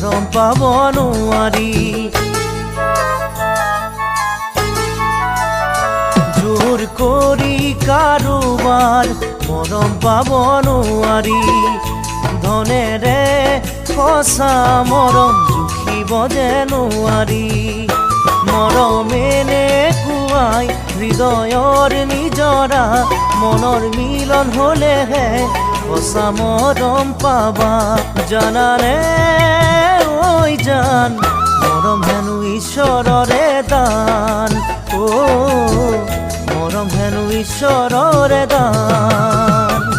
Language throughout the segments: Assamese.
মৰম পাব নোৱাৰি। জোৰ কৰি কাৰোবাৰ মৰম পাব নোৱাৰি। ধনেৰে সঁচা মৰম জুখিব যে নোৱাৰি। মৰমেনে কুৱাই হৃদয়ৰ নিজৰা, মনৰ মিলন হলেহে সঁচা মৰম পাবা। জানানে ঐ জান, মৰম হেনো ঈশ্বৰৰে দান। মৰম হেনো ঈশ্বৰৰে দান।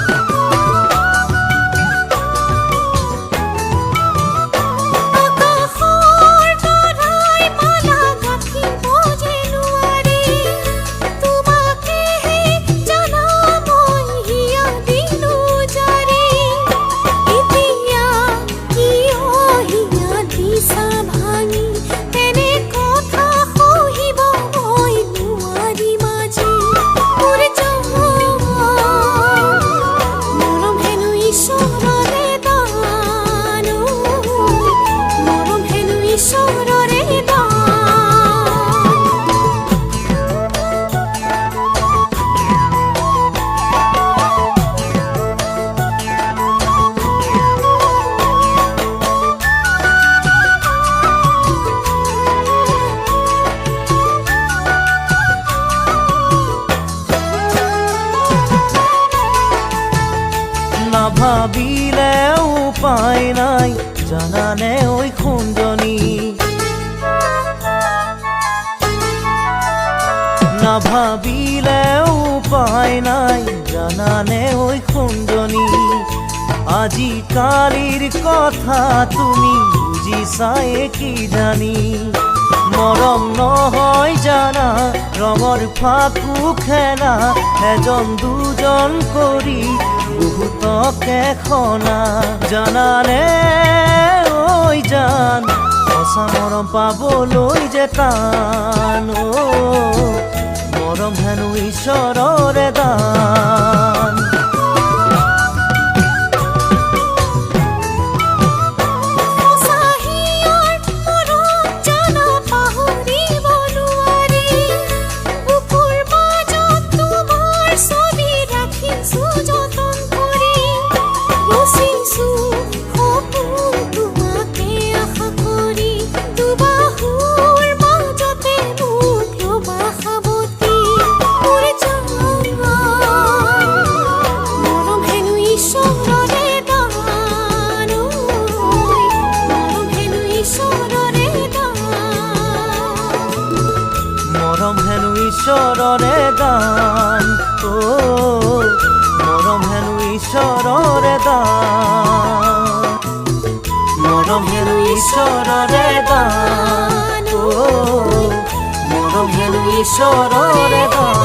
ভাবিলে উপায় নাই, জানানে ঐ খুঞ্জনি। নাভাবিলে উপায় নাই, জানানে ঐ খুঞ্জনি। আজিকালিৰ কথা তুমি বুজিছাই কি জানি। মৰম নহয় জানা ৰঙৰ ফাকু খেলা, এজন দুজন কৰি বহুতকে খনা। জানানে ঐ জান, সঁচা মৰম পাবলৈ যে টান। মৰম হেনো ঈশ্বৰৰে দান। মৰম হেনো ঈশ্বৰৰে দান। মৰম হেনো ঈশ্বৰৰে দান। মৰম হেনো ঈশ্বৰৰে দান। মৰম হেনো ঈশ্বৰৰে দান।